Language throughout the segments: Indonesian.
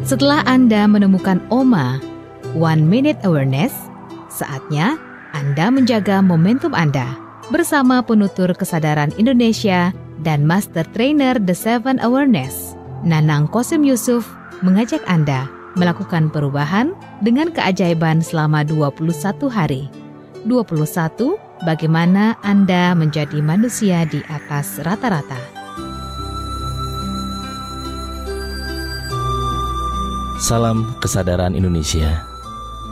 Setelah Anda menemukan OMA, One Minute Awareness, saatnya Anda menjaga momentum Anda bersama penutur kesadaran Indonesia dan Master Trainer The Seven Awareness. Nanang Qasim Yusuf mengajak Anda melakukan perubahan dengan keajaiban selama 21 hari. 21, bagaimana Anda menjadi manusia di atas rata-rata. Salam kesadaran Indonesia.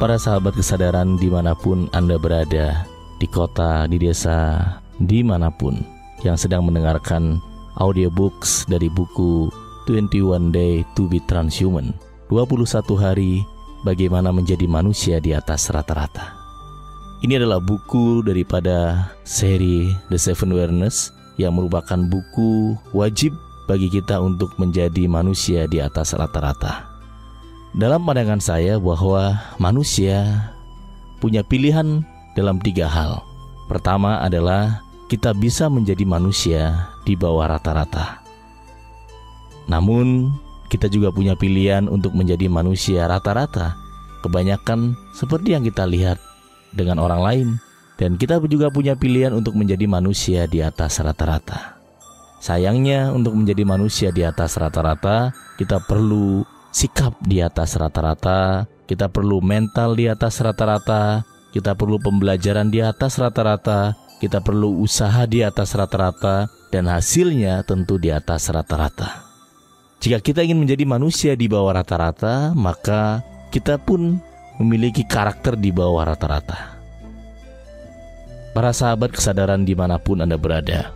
Para sahabat kesadaran dimanapun Anda berada, di kota, di desa, dimanapun yang sedang mendengarkan audiobooks dari buku 21 Day to be Transhuman, 21 hari bagaimana menjadi manusia di atas rata-rata. Ini adalah buku daripada seri The Seven Awareness yang merupakan buku wajib bagi kita untuk menjadi manusia di atas rata-rata. Dalam pandangan saya bahwa manusia punya pilihan dalam 3 hal. Pertama adalah kita bisa menjadi manusia di bawah rata-rata. Namun kita juga punya pilihan untuk menjadi manusia rata-rata. Kebanyakan seperti yang kita lihat dengan orang lain. Dan kita juga punya pilihan untuk menjadi manusia di atas rata-rata. Sayangnya untuk menjadi manusia di atas rata-rata, kita perlu sikap di atas rata-rata, kita perlu mental di atas rata-rata, kita perlu pembelajaran di atas rata-rata, kita perlu usaha di atas rata-rata, dan hasilnya tentu di atas rata-rata. Jika kita ingin menjadi manusia di bawah rata-rata, maka kita pun memiliki karakter di bawah rata-rata. Para sahabat kesadaran dimanapun Anda berada,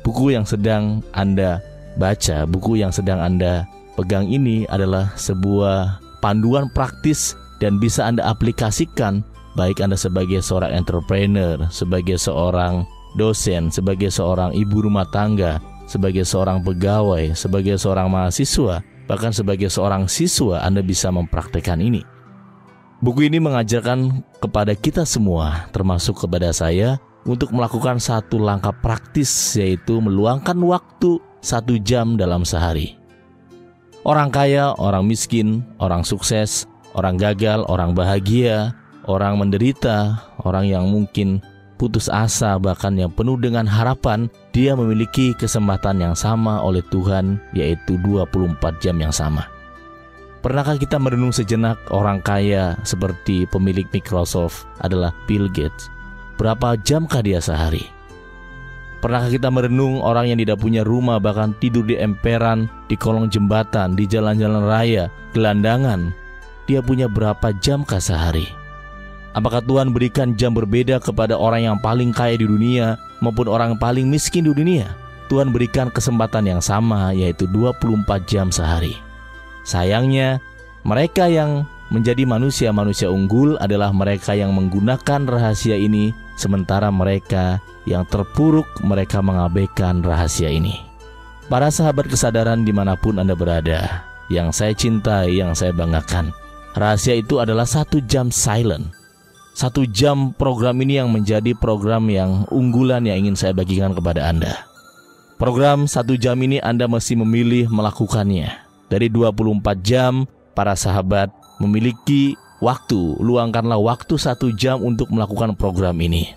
buku yang sedang Anda baca, buku yang sedang Anda pegang ini adalah sebuah panduan praktis dan bisa Anda aplikasikan baik Anda sebagai seorang entrepreneur, sebagai seorang dosen, sebagai seorang ibu rumah tangga, sebagai seorang pegawai, sebagai seorang mahasiswa, bahkan sebagai seorang siswa Anda bisa mempraktekkan ini. Buku ini mengajarkan kepada kita semua, termasuk kepada saya, untuk melakukan satu langkah praktis, yaitu meluangkan waktu 1 jam dalam sehari. Orang kaya, orang miskin, orang sukses, orang gagal, orang bahagia, orang menderita, orang yang mungkin putus asa, bahkan yang penuh dengan harapan, dia memiliki kesempatan yang sama oleh Tuhan, yaitu 24 jam yang sama. Pernahkah kita merenung sejenak orang kaya seperti pemilik Microsoft adalah Bill Gates? Berapa jamkah dia sehari? Pernahkah kita merenung orang yang tidak punya rumah, bahkan tidur di emperan, di kolong jembatan, di jalan-jalan raya, gelandangan? Dia punya berapa jamkah sehari? Apakah Tuhan berikan jam berbeda kepada orang yang paling kaya di dunia maupun orang yang paling miskin di dunia? Tuhan berikan kesempatan yang sama, yaitu 24 jam sehari. Sayangnya, mereka yang menjadi manusia-manusia unggul adalah mereka yang menggunakan rahasia ini, sementara mereka yang terpuruk, mereka mengabaikan rahasia ini. Para sahabat kesadaran dimanapun Anda berada, yang saya cintai, yang saya banggakan, rahasia itu adalah 1 jam silent. 1 jam program ini yang menjadi program yang unggulan yang ingin saya bagikan kepada Anda. Program 1 jam ini Anda mesti memilih melakukannya. Dari 24 jam, para sahabat memiliki waktu, luangkanlah waktu 1 jam untuk melakukan program ini.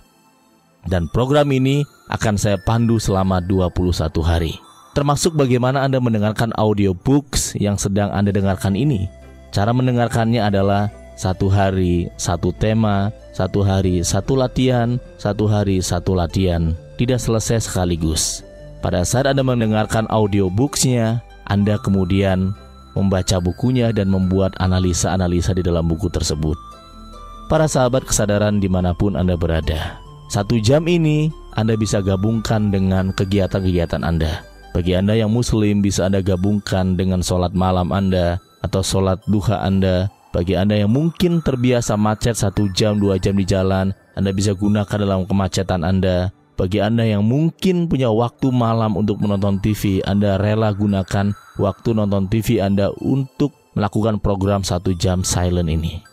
Dan program ini akan saya pandu selama 21 hari. Termasuk bagaimana Anda mendengarkan audiobooks yang sedang Anda dengarkan ini. Cara mendengarkannya adalah 1 hari 1 tema, 1 hari 1 latihan, 1 hari 1 latihan. Tidak selesai sekaligus. Pada saat Anda mendengarkan audiobooksnya, Anda kemudian membaca bukunya dan membuat analisa-analisa di dalam buku tersebut. Para sahabat kesadaran dimanapun Anda berada, 1 jam ini Anda bisa gabungkan dengan kegiatan-kegiatan Anda. Bagi Anda yang muslim, bisa Anda gabungkan dengan sholat malam Anda atau sholat duha Anda. Bagi Anda yang mungkin terbiasa macet 1 jam, 2 jam di jalan, Anda bisa gunakan dalam kemacetan Anda. Bagi Anda yang mungkin punya waktu malam untuk menonton TV, Anda rela gunakan waktu nonton TV Anda untuk melakukan program 1 jam silent ini.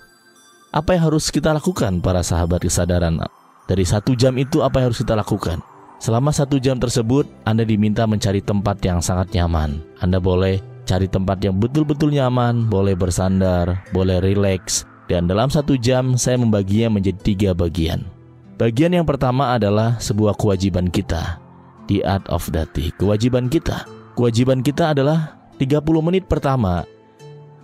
Apa yang harus kita lakukan para sahabat kesadaran? Dari 1 jam itu apa yang harus kita lakukan? Selama 1 jam tersebut, Anda diminta mencari tempat yang sangat nyaman. Anda boleh cari tempat yang betul-betul nyaman, boleh bersandar, boleh rileks. Dan dalam 1 jam saya membaginya menjadi 3 bagian. Bagian yang pertama adalah sebuah kewajiban kita, the art of dati, kewajiban kita. Kewajiban kita adalah 30 menit pertama.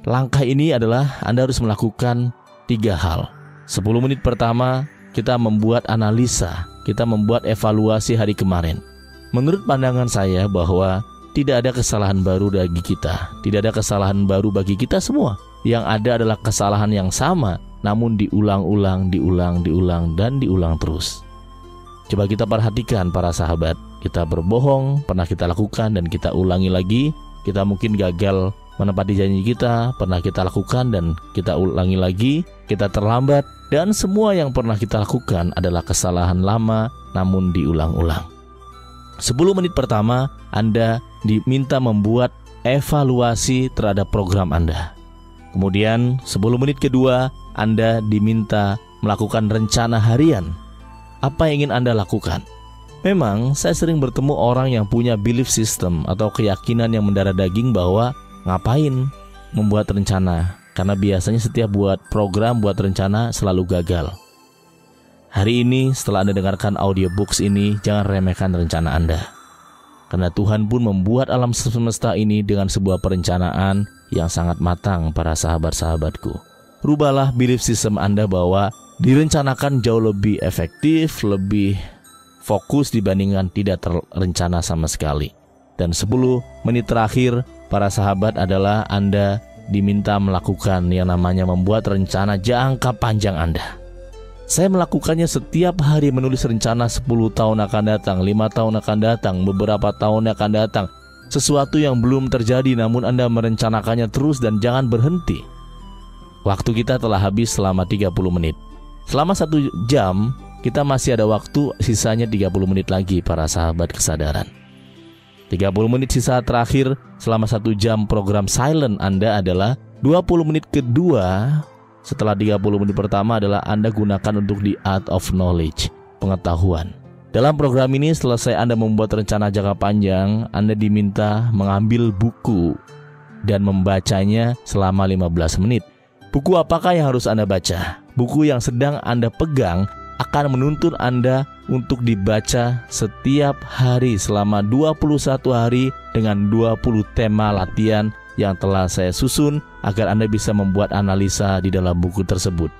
Langkah ini adalah Anda harus melakukan 3 hal. 10 menit pertama kita membuat analisa, kita membuat evaluasi hari kemarin. Menurut pandangan saya bahwa tidak ada kesalahan baru bagi kita, tidak ada kesalahan baru bagi kita semua. Yang ada adalah kesalahan yang sama, namun diulang-ulang, dan diulang terus. Coba kita perhatikan para sahabat, kita berbohong, pernah kita lakukan dan kita ulangi lagi. Kita mungkin gagal menepati janji kita, pernah kita lakukan dan kita ulangi lagi. Kita terlambat, dan semua yang pernah kita lakukan adalah kesalahan lama, namun diulang-ulang. 10 menit pertama, Anda diminta membuat evaluasi terhadap program Anda. Kemudian 10 menit kedua, Anda diminta melakukan rencana harian. Apa yang ingin Anda lakukan? Memang saya sering bertemu orang yang punya belief system atau keyakinan yang mendarah daging bahwa ngapain membuat rencana, karena biasanya setiap buat program, buat rencana selalu gagal. Hari ini setelah Anda dengarkan audiobooks ini, jangan remehkan rencana Anda. Karena Tuhan pun membuat alam semesta ini dengan sebuah perencanaan yang sangat matang para sahabat-sahabatku. Rubahlah belief system Anda bahwa direncanakan jauh lebih efektif, lebih fokus dibandingkan tidak terencana sama sekali. Dan 10 menit terakhir para sahabat adalah Anda diminta melakukan yang namanya membuat rencana jangka panjang Anda. Saya melakukannya setiap hari, menulis rencana 10 tahun akan datang, 5 tahun akan datang, beberapa tahun akan datang. Sesuatu yang belum terjadi namun Anda merencanakannya terus dan jangan berhenti. Waktu kita telah habis selama 30 menit. Selama 1 jam kita masih ada waktu, sisanya 30 menit lagi para sahabat kesadaran. 30 menit sisa terakhir selama 1 jam program silent Anda adalah 20 menit kedua. Setelah 30 menit pertama adalah Anda gunakan untuk the art of knowledge, pengetahuan. Dalam program ini selesai Anda membuat rencana jangka panjang, Anda diminta mengambil buku dan membacanya selama 15 menit. Buku apakah yang harus Anda baca? Buku yang sedang Anda pegang akan menuntun Anda untuk dibaca setiap hari selama 21 hari dengan 20 tema latihan yang telah saya susun agar Anda bisa membuat analisa di dalam buku tersebut.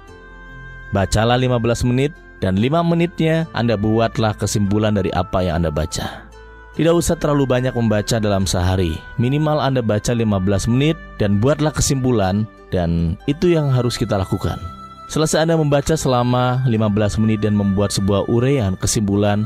Bacalah 15 menit dan 5 menitnya Anda buatlah kesimpulan dari apa yang Anda baca. Tidak usah terlalu banyak membaca dalam sehari. Minimal Anda baca 15 menit dan buatlah kesimpulan, dan itu yang harus kita lakukan. Selesai Anda membaca selama 15 menit dan membuat sebuah uraian kesimpulan,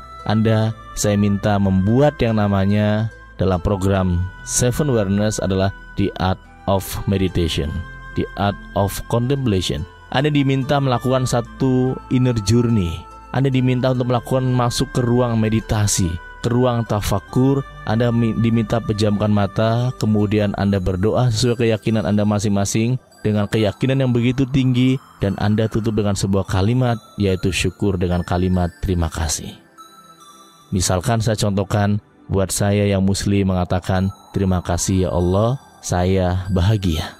saya minta membuat yang namanya dalam program Seven Awareness adalah the art of meditation, the art of contemplation. Anda diminta melakukan satu inner journey. Anda diminta untuk melakukan masuk ke ruang meditasi, ke ruang tafakur. Anda diminta pejamkan mata, kemudian Anda berdoa sesuai keyakinan Anda masing-masing dengan keyakinan yang begitu tinggi, dan Anda tutup dengan sebuah kalimat, yaitu syukur dengan kalimat terima kasih. Misalkan saya contohkan, buat saya yang muslim mengatakan, terima kasih ya Allah, saya bahagia.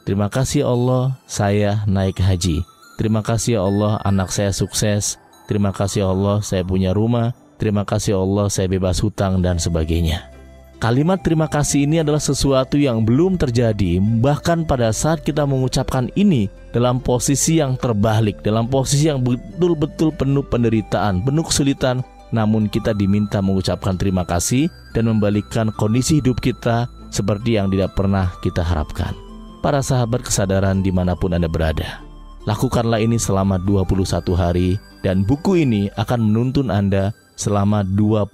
Terima kasih ya Allah, saya naik haji. Terima kasih ya Allah, anak saya sukses. Terima kasih ya Allah, saya punya rumah. Terima kasih ya Allah, saya bebas hutang dan sebagainya. Kalimat terima kasih ini adalah sesuatu yang belum terjadi. Bahkan pada saat kita mengucapkan ini dalam posisi yang terbalik, dalam posisi yang betul-betul penuh penderitaan, penuh kesulitan, namun kita diminta mengucapkan terima kasih dan membalikkan kondisi hidup kita seperti yang tidak pernah kita harapkan. Para sahabat kesadaran dimanapun Anda berada, lakukanlah ini selama 21 hari, dan buku ini akan menuntun Anda selama 21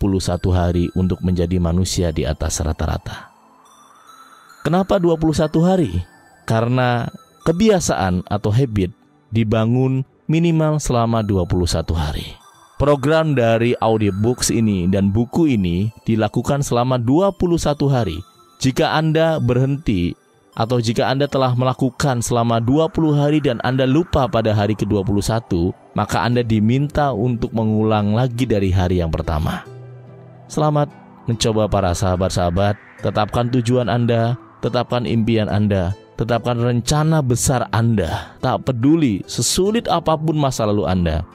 hari untuk menjadi manusia di atas rata-rata. Kenapa 21 hari? Karena kebiasaan atau habit dibangun minimal selama 21 hari. Program dari audiobooks ini dan buku ini dilakukan selama 21 hari. Jika Anda berhenti atau jika Anda telah melakukan selama 20 hari dan Anda lupa pada hari ke-21, maka Anda diminta untuk mengulang lagi dari hari yang pertama. Selamat mencoba para sahabat-sahabat. Tetapkan tujuan Anda, tetapkan impian Anda, tetapkan rencana besar Anda. Tak peduli sesulit apapun masa lalu Anda,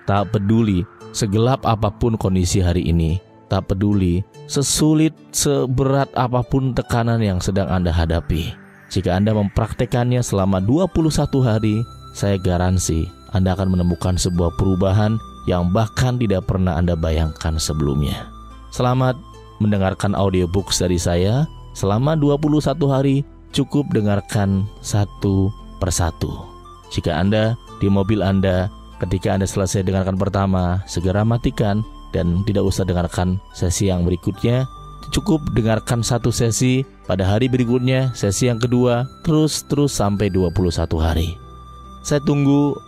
tak peduli segelap apapun kondisi hari ini, tak peduli sesulit, seberat apapun tekanan yang sedang Anda hadapi. Jika Anda mempraktekannya selama 21 hari, saya garansi Anda akan menemukan sebuah perubahan yang bahkan tidak pernah Anda bayangkan sebelumnya. Selamat mendengarkan audiobooks dari saya. Selama 21 hari cukup dengarkan satu persatu. Jika Anda di mobil Anda, ketika Anda selesai dengarkan pertama, segera matikan dan tidak usah dengarkan sesi yang berikutnya. Cukup dengarkan satu sesi, pada hari berikutnya sesi yang kedua, terus sampai 21 hari. Saya tunggu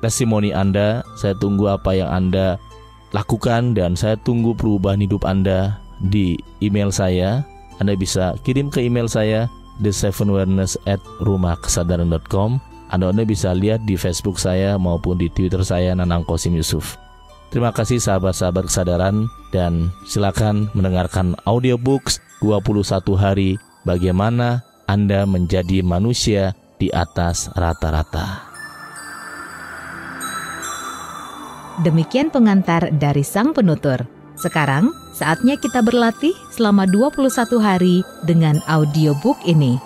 testimoni Anda, saya tunggu apa yang Anda lakukan, dan saya tunggu perubahan hidup Anda di email saya. Anda bisa kirim ke email saya the7wellness@rumahkesadaran.com. Anda bisa lihat di Facebook saya maupun di Twitter saya, Nanang Qasim Yusuf. Terima kasih sahabat-sahabat kesadaran, dan silakan mendengarkan audiobooks 21 hari bagaimana Anda menjadi manusia di atas rata-rata. Demikian pengantar dari Sang Penutur. Sekarang saatnya kita berlatih selama 21 hari dengan audiobook ini.